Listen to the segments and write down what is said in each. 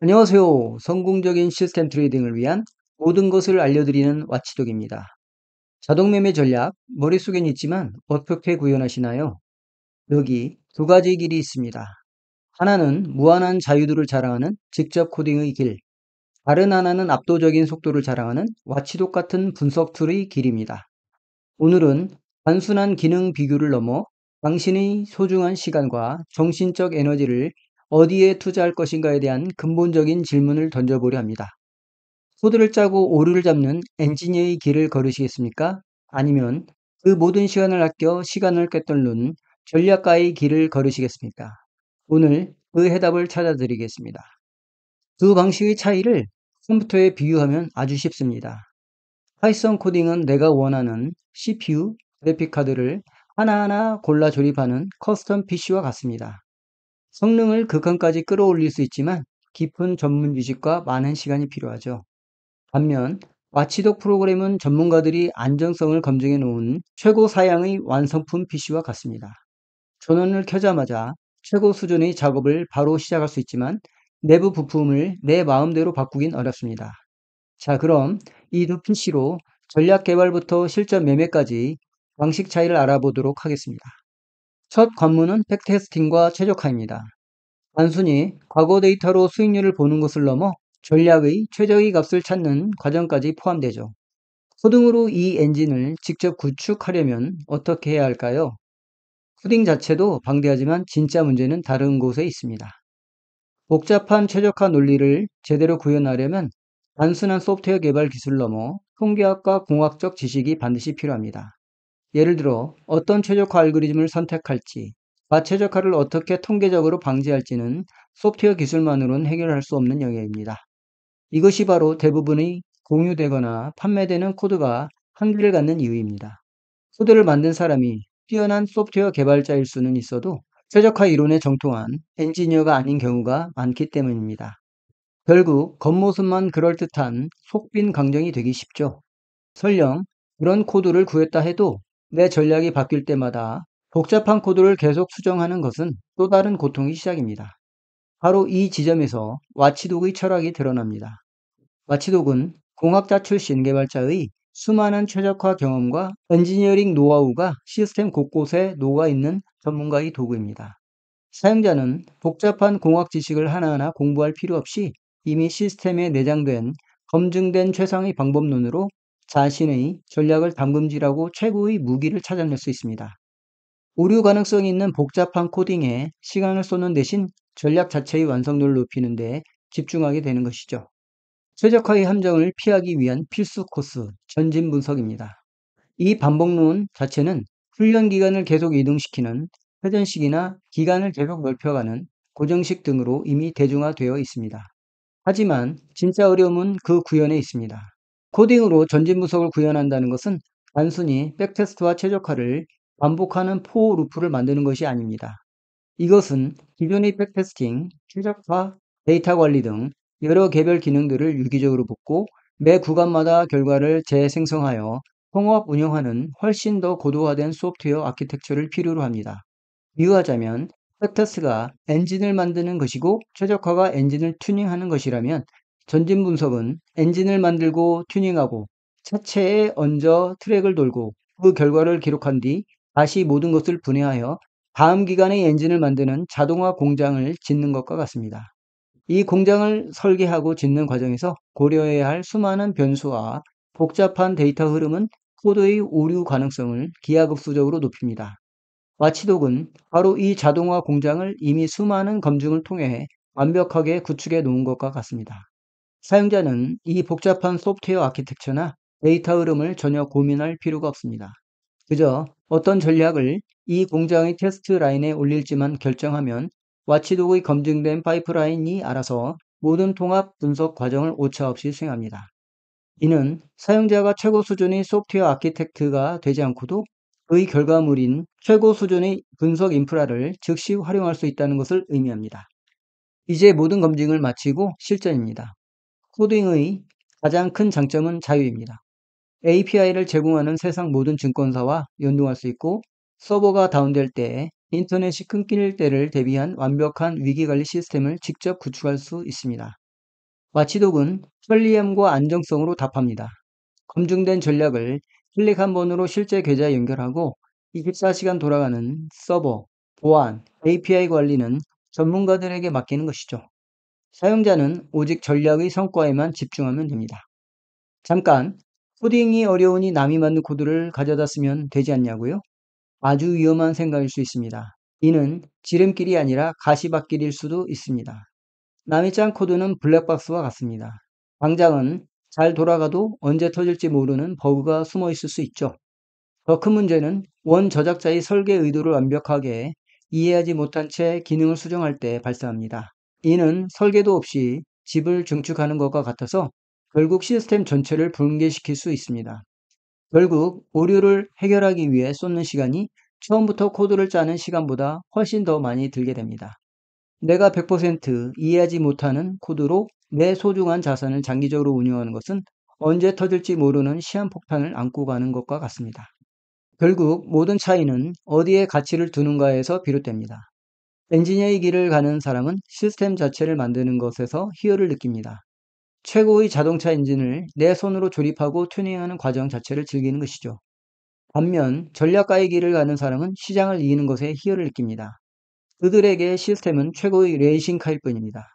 안녕하세요. 성공적인 시스템 트레이딩을 위한 모든 것을 알려드리는 와치독입니다. 자동 매매 전략, 머릿속엔 있지만 어떻게 구현하시나요? 여기 두 가지 길이 있습니다. 하나는 무한한 자유도를 자랑하는 직접 코딩의 길, 다른 하나는 압도적인 속도를 자랑하는 와치독 같은 분석 툴의 길입니다. 오늘은 단순한 기능 비교를 넘어 당신의 소중한 시간과 정신적 에너지를 어디에 투자할 것인가에 대한 근본적인 질문을 던져보려 합니다. 코드를 짜고 오류를 잡는 엔지니어의 길을 걸으시겠습니까? 아니면 그 모든 시간을 아껴 시간을 꿰뚫는 전략가의 길을 걸으시겠습니까? 오늘 그 해답을 찾아드리겠습니다. 두 방식의 차이를 컴퓨터에 비유하면 아주 쉽습니다. 파이썬 코딩은 내가 원하는 CPU, 그래픽카드를 하나하나 골라 조립하는 커스텀 PC와 같습니다. 성능을 극한까지 끌어올릴 수 있지만 깊은 전문 지식과 많은 시간이 필요하죠. 반면 와치독 프로그램은 전문가들이 안정성을 검증해 놓은 최고 사양의 완성품 PC와 같습니다. 전원을 켜자마자 최고 수준의 작업을 바로 시작할 수 있지만 내부 부품을 내 마음대로 바꾸긴 어렵습니다. 자, 그럼 이 두 PC로 전략 개발부터 실전 매매까지 방식 차이를 알아보도록 하겠습니다. 첫 관문은 백테스팅과 최적화입니다. 단순히 과거 데이터로 수익률을 보는 것을 넘어 전략의 최적의 값을 찾는 과정까지 포함되죠. 코딩으로 이 엔진을 직접 구축하려면 어떻게 해야 할까요? 코딩 자체도 방대하지만 진짜 문제는 다른 곳에 있습니다. 복잡한 최적화 논리를 제대로 구현하려면 단순한 소프트웨어 개발 기술을 넘어 통계학과 공학적 지식이 반드시 필요합니다. 예를 들어 어떤 최적화 알고리즘을 선택할지, 과최적화를 어떻게 통계적으로 방지할지는 소프트웨어 기술만으로는 해결할 수 없는 영역입니다. 이것이 바로 대부분의 공유되거나 판매되는 코드가 한계를 갖는 이유입니다. 코드를 만든 사람이 뛰어난 소프트웨어 개발자일 수는 있어도 최적화 이론에 정통한 엔지니어가 아닌 경우가 많기 때문입니다. 결국 겉모습만 그럴듯한 속빈 강정이 되기 쉽죠. 설령 그런 코드를 구했다 해도 내 전략이 바뀔 때마다 복잡한 코드를 계속 수정하는 것은 또 다른 고통의 시작입니다. 바로 이 지점에서 와치독의 철학이 드러납니다. 와치독은 공학자 출신 개발자의 수많은 최적화 경험과 엔지니어링 노하우가 시스템 곳곳에 녹아있는 전문가의 도구입니다. 사용자는 복잡한 공학 지식을 하나하나 공부할 필요 없이 이미 시스템에 내장된 검증된 최상의 방법론으로 자신의 전략을 담금질하고 최고의 무기를 찾아낼 수 있습니다. 오류 가능성이 있는 복잡한 코딩에 시간을 쏟는 대신 전략 자체의 완성도를 높이는 데 집중하게 되는 것이죠. 최적화의 함정을 피하기 위한 필수 코스, 전진 분석입니다. 이 반복론 자체는 훈련 기간을 계속 이동시키는 회전식이나 기간을 계속 넓혀가는 고정식 등으로 이미 대중화되어 있습니다. 하지만 진짜 어려움은 그 구현에 있습니다. 코딩으로 전진 분석을 구현한다는 것은 단순히 백테스트와 최적화를 반복하는 포 루프를 만드는 것이 아닙니다. 이것은 기존의 백테스팅, 최적화, 데이터 관리 등 여러 개별 기능들을 유기적으로 붙고 매 구간마다 결과를 재생성하여 통합 운영하는 훨씬 더 고도화된 소프트웨어 아키텍처를 필요로 합니다. 비유하자면 백테스트가 엔진을 만드는 것이고 최적화가 엔진을 튜닝하는 것이라면 전진 분석은 엔진을 만들고 튜닝하고 차체에 얹어 트랙을 돌고 그 결과를 기록한 뒤 다시 모든 것을 분해하여 다음 기간의 엔진을 만드는 자동화 공장을 짓는 것과 같습니다. 이 공장을 설계하고 짓는 과정에서 고려해야 할 수많은 변수와 복잡한 데이터 흐름은 코드의 오류 가능성을 기하급수적으로 높입니다. 와치독은 바로 이 자동화 공장을 이미 수많은 검증을 통해 완벽하게 구축해 놓은 것과 같습니다. 사용자는 이 복잡한 소프트웨어 아키텍처나 데이터 흐름을 전혀 고민할 필요가 없습니다. 그저 어떤 전략을 이 공장의 테스트 라인에 올릴지만 결정하면 와치독의 검증된 파이프라인이 알아서 모든 통합 분석 과정을 오차없이 수행합니다. 이는 사용자가 최고 수준의 소프트웨어 아키텍트가 되지 않고도 그의 결과물인 최고 수준의 분석 인프라를 즉시 활용할 수 있다는 것을 의미합니다. 이제 모든 검증을 마치고 실전입니다. 코딩의 가장 큰 장점은 자유입니다. API를 제공하는 세상 모든 증권사와 연동할 수 있고 서버가 다운될 때 인터넷이 끊길 때를 대비한 완벽한 위기관리 시스템을 직접 구축할 수 있습니다. 와치독은 편리함과 안정성으로 답합니다. 검증된 전략을 클릭 한 번으로 실제 계좌에 연결하고 24시간 돌아가는 서버, 보안, API 관리는 전문가들에게 맡기는 것이죠. 사용자는 오직 전략의 성과에만 집중하면 됩니다. 잠깐, 코딩이 어려우니 남이 만든 코드를 가져다 쓰면 되지 않냐고요? 아주 위험한 생각일 수 있습니다. 이는 지름길이 아니라 가시밭길일 수도 있습니다. 남이 짠 코드는 블랙박스와 같습니다. 당장은 잘 돌아가도 언제 터질지 모르는 버그가 숨어 있을 수 있죠. 더 큰 문제는 원 저작자의 설계 의도를 완벽하게 이해하지 못한 채 기능을 수정할 때 발생합니다. 이는 설계도 없이 집을 증축하는 것과 같아서 결국 시스템 전체를 붕괴시킬 수 있습니다. 결국 오류를 해결하기 위해 쏟는 시간이 처음부터 코드를 짜는 시간보다 훨씬 더 많이 들게 됩니다. 내가 100% 이해하지 못하는 코드로 내 소중한 자산을 장기적으로 운영하는 것은 언제 터질지 모르는 시한폭탄을 안고 가는 것과 같습니다. 결국 모든 차이는 어디에 가치를 두는가에서 비롯됩니다. 엔지니어의 길을 가는 사람은 시스템 자체를 만드는 것에서 희열을 느낍니다. 최고의 자동차 엔진을 내 손으로 조립하고 튜닝하는 과정 자체를 즐기는 것이죠. 반면 전략가의 길을 가는 사람은 시장을 이기는 것에 희열을 느낍니다. 그들에게 시스템은 최고의 레이싱카일 뿐입니다.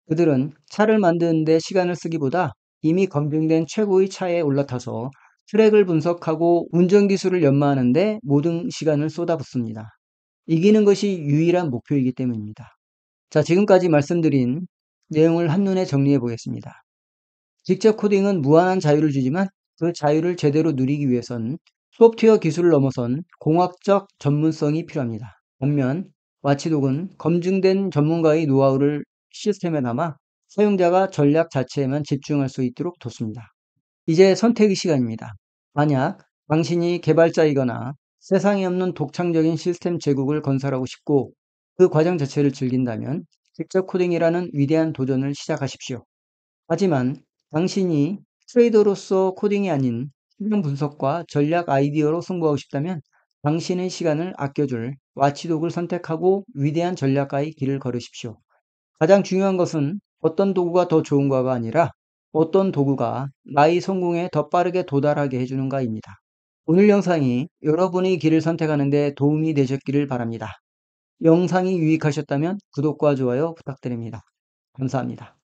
그들은 차를 만드는 데 시간을 쓰기보다 이미 검증된 최고의 차에 올라타서 트랙을 분석하고 운전 기술을 연마하는 데 모든 시간을 쏟아붓습니다. 이기는 것이 유일한 목표이기 때문입니다. 자, 지금까지 말씀드린 내용을 한눈에 정리해 보겠습니다. 직접 코딩은 무한한 자유를 주지만 그 자유를 제대로 누리기 위해선 소프트웨어 기술을 넘어선 공학적 전문성이 필요합니다. 반면 와치독은 검증된 전문가의 노하우를 시스템에 담아 사용자가 전략 자체에만 집중할 수 있도록 돕습니다. 이제 선택의 시간입니다. 만약 당신이 개발자이거나 세상에 없는 독창적인 시스템 제국을 건설하고 싶고 그 과정 자체를 즐긴다면 직접 코딩이라는 위대한 도전을 시작하십시오. 하지만 당신이 트레이더로서 코딩이 아닌 실용 분석과 전략 아이디어로 승부하고 싶다면 당신의 시간을 아껴줄 와치독을 선택하고 위대한 전략가의 길을 걸으십시오. 가장 중요한 것은 어떤 도구가 더 좋은가가 아니라 어떤 도구가 나의 성공에 더 빠르게 도달하게 해주는가입니다. 오늘 영상이 여러분의 길을 선택하는 데 도움이 되셨기를 바랍니다. 영상이 유익하셨다면 구독과 좋아요 부탁드립니다. 감사합니다.